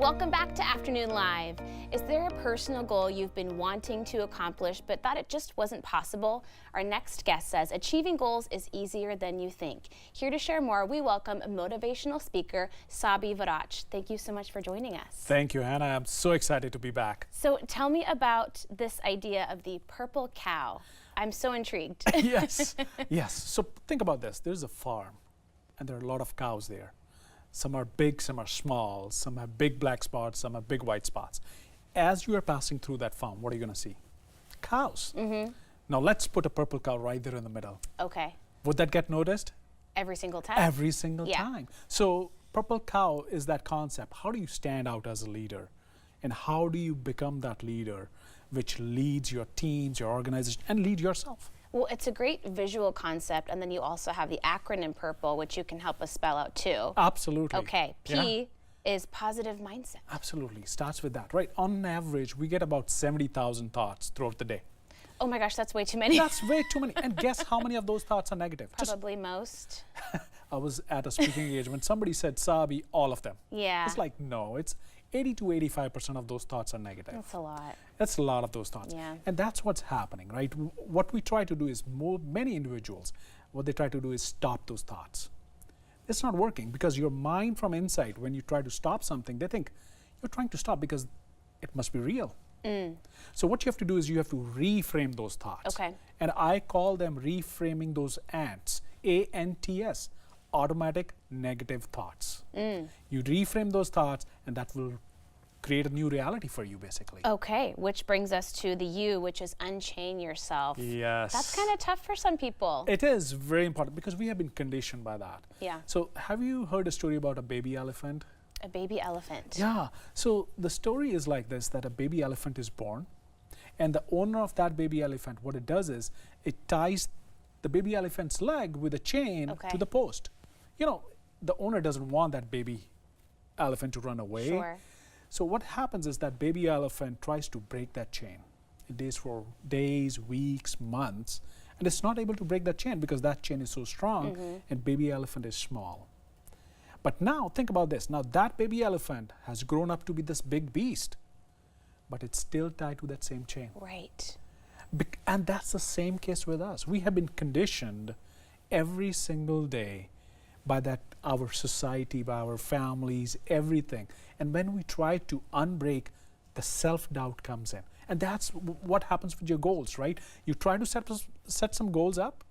Welcome back to Afternoon Live. Is there a personal goal you've been wanting to accomplish but thought it just wasn't possible? Our next guest says achieving goals is easier than you think. Here to share more, we welcome motivational speaker Saby Waraich. Thank you so much for joining us. Thank you, Hannah. I'm so excited to be back. So tell me about this idea of the purple cow. I'm so intrigued. Yes. So think about this. There's a farm and there are a lot of cows there. Some are big, some are small, some have big black spots, some have big white spots. As you are passing through that farm, what are you going to see? Cows. Now let's put a purple cow right there in the middle. Okay. Would that get noticed? Every single time? Every single time. So purple cow is that concept. How do you stand out as a leader? And how do you become that leader which leads your teams, your organization, and lead yourself? Well, it's a great visual concept, and then you also have the acronym PURPLE, which you can help us spell out too. Absolutely. Okay, P is positive mindset. Absolutely, starts with that, right? On average, we get about 70,000 thoughts throughout the day. Oh my gosh, that's way too many. That's way too many. And guess how many of those thoughts are negative? Probably most. I was at a speaking engagement. Somebody said, Saby, all of them. Yeah. It's like, no, it's 80 to 85% of those thoughts are negative. That's a lot. That's a lot of those thoughts. Yeah. And that's what's happening, right? What we try to do is, many individuals, what they try to do is stop those thoughts. It's not working because your mind from inside, when you try to stop something, they think you're trying to stop because it must be real. So what you have to do is you have to reframe those thoughts. Okay. And I call them reframing those ANTs, A-N-T-S, automatic negative thoughts. You reframe those thoughts and that will create a new reality for you, basically. Okay, which brings us to the U, which is unchain yourself. Yes. That's kind of tough for some people. It is very important because we have been conditioned by that. Yeah. So have you heard a story about a baby elephant? A baby elephant. Yeah. So the story is like this, that a baby elephant is born and the owner of that baby elephant, what it does is it ties the baby elephant's leg with a chain to the post. You know, the owner doesn't want that baby elephant to run away. Sure. So what happens is that baby elephant tries to break that chain. It is for days, weeks, months, and it's not able to break that chain because that chain is so strong and baby elephant is small. But now think about this. Now that baby elephant has grown up to be this big beast, but it's still tied to that same chain. Right. And that's the same case with us. We have been conditioned every single day by that, our society, by our families, everything. And when we try to unbreak, the self-doubt comes in. And that's what happens with your goals, right? You try to set some goals up,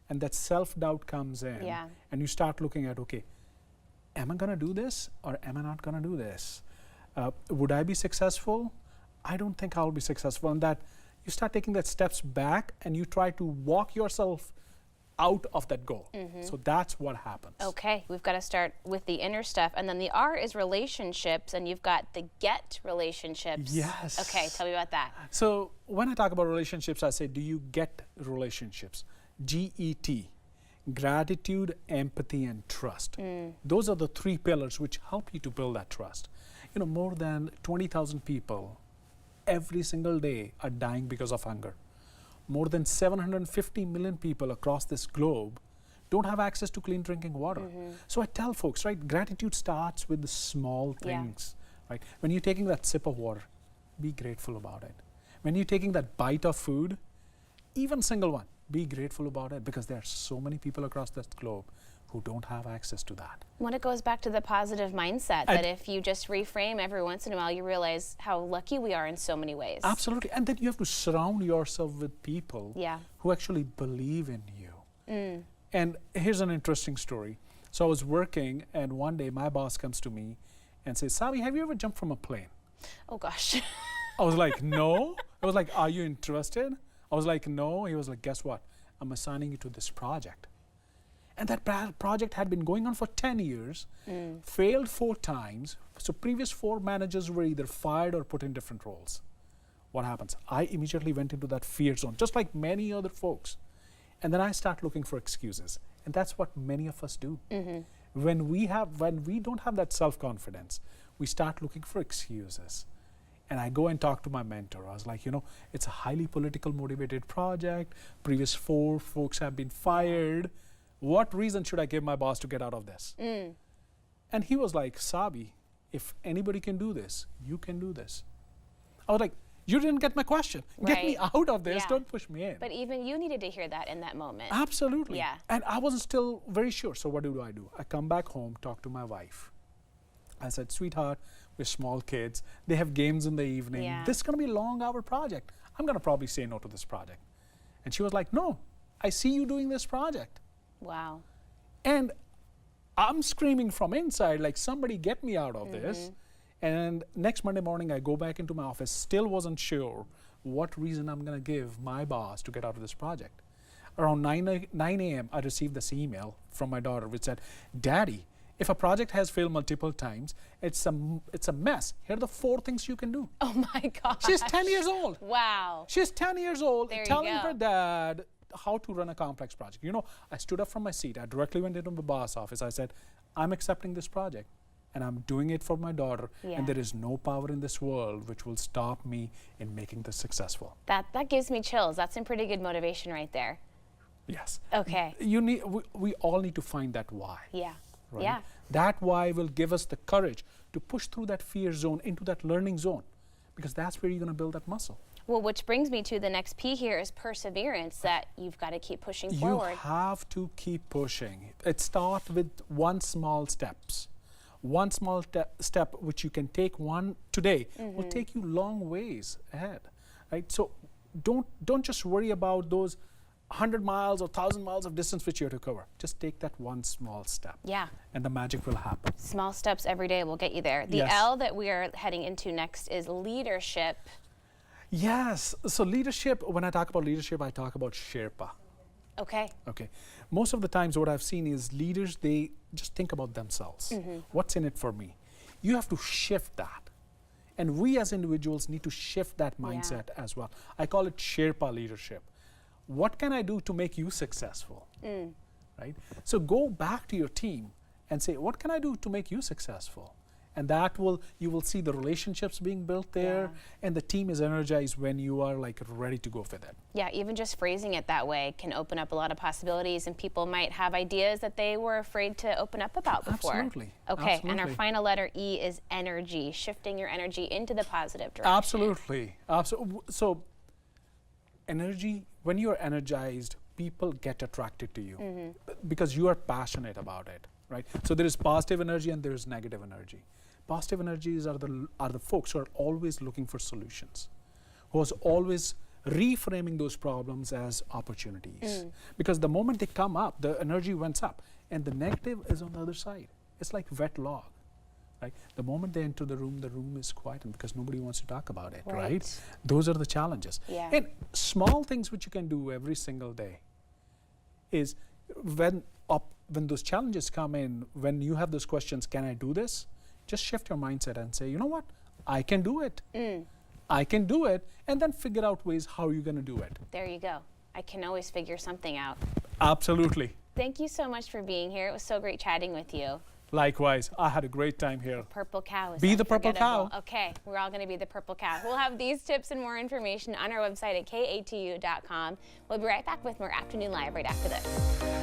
and that self-doubt comes in. Yeah. And you start looking at, okay, am I going to do this or am I not going to do this? Would I be successful? I don't think I'll be successful. And that you start taking that steps back and you try to walk yourself out of that goal. So that's what happens. Okay, we've got to start with the inner stuff. And then the R is relationships, and you've got the get relationships. Yes. Okay, tell me about that. So when I talk about relationships, I say, do you get relationships? G-E-T. Gratitude, empathy, and trust. Those are the three pillars which help you to build that trust. You know, more than 20,000 people every single day are dying because of hunger. More than 750 million people across this globe don't have access to clean drinking water. So I tell folks, right, gratitude starts with the small things, right? When you're taking that sip of water, be grateful about it. When you're taking that bite of food, even single one, be grateful about it because there are so many people across this globe who don't have access to that. When it goes back to the positive mindset, that if you just reframe every once in a while, you realize how lucky we are in so many ways. Absolutely. And then you have to surround yourself with people who actually believe in you. And here's an interesting story. So I was working and one day my boss comes to me and says, Saby, have you ever jumped from a plane? Oh gosh. I was like, no. I was like, are you interested? I was like, no. He was like, guess what? I'm assigning you to this project. And that project had been going on for 10 years, failed 4 times. So previous 4 managers were either fired or put in different roles. What happens? I immediately went into that fear zone, just like many other folks. And then I start looking for excuses. And that's what many of us do. When we don't have that self-confidence, we start looking for excuses. And I go and talk to my mentor. I was like, you know, it's a highly political motivated project. Previous 4 folks have been fired. What reason should I give my boss to get out of this? And he was like, Saby, if anybody can do this, you can do this. I was like, you didn't get my question. Get me Right. out of this. Yeah. Don't push me in. But even you needed to hear that in that moment. Absolutely. Yeah. And I wasn't still very sure. So what do? I come back home, talk to my wife. I said, sweetheart, we're small kids. They have games in the evening. Yeah. This is going to be a long hour project. I'm going to probably say no to this project. And she was like, no, I see you doing this project. Wow. And I'm screaming from inside, like, somebody get me out of this. Mm-hmm. And next Monday morning, I go back into my office, still wasn't sure what reason I'm going to give my boss to get out of this project. Around 9 a.m., I received this email from my daughter which said, Daddy, if a project has failed multiple times, it's a mess. Here are the 4 things you can do. Oh my God. She's 10 years old. Wow. She's 10 years old, There you telling go. her dad how to run a complex project. You know, I stood up from my seat. I directly went into my boss' office. I said, I'm accepting this project, and I'm doing it for my daughter, Yeah. and there is no power in this world which will stop me in making this successful. That gives me chills. That's some pretty good motivation right there. Yes. Okay. We all need to find that why. Yeah. Right? Yeah. That why will give us the courage to push through that fear zone into that learning zone, because that's where you're going to build that muscle. Well, which brings me to the next P here is perseverance, that you've got to keep pushing forward. You have to keep pushing. It starts with one small steps. One small step which you can take one today will take you long ways ahead, right? So don't just worry about those 100 miles or 1,000 miles of distance which you have to cover. Just take that one small step. Yeah. And the magic will happen. Small steps every day will get you there. The Yes. L that we are heading into next is leadership. Yes. So leadership, when I talk about leadership, I talk about Sherpa. Okay. Okay. Most of the times what I've seen is leaders, they just think about themselves. What's in it for me? You have to shift that. And we as individuals need to shift that mindset as well. I call it Sherpa leadership. What can I do to make you successful? Right? So go back to your team and say, what can I do to make you successful? And that you will see the relationships being built there, and the team is energized when you are like ready to go for that. Yeah, even just phrasing it that way can open up a lot of possibilities, and people might have ideas that they were afraid to open up about before. Absolutely. Okay, and our Absolutely. final letter E is energy, shifting your energy into the positive direction. Absolutely. So energy, when you're energized, people get attracted to you because you are passionate about it, right? So there is positive energy and there is negative energy. Positive energies are the folks who are always looking for solutions, who is always reframing those problems as opportunities. Because the moment they come up, the energy went up, and the negative is on the other side. It's like wet log. Right? The moment they enter the room is quiet, because nobody wants to talk about it, right? Those are the challenges. Yeah. And small things which you can do every single day is when those challenges come in, when you have those questions, can I do this? Just shift your mindset and say, you know what? I can do it. I can do it, and then figure out ways how you're going to do it. There you go. I can always figure something out. Absolutely. Thank you so much for being here. It was so great chatting with you. Likewise, I had a great time here. Purple cow is Be the purple unforgettable. cow. Okay, we're all going to be the purple cow. We'll have these tips and more information on our website at katu.com. We'll be right back with more Afternoon Live right after this.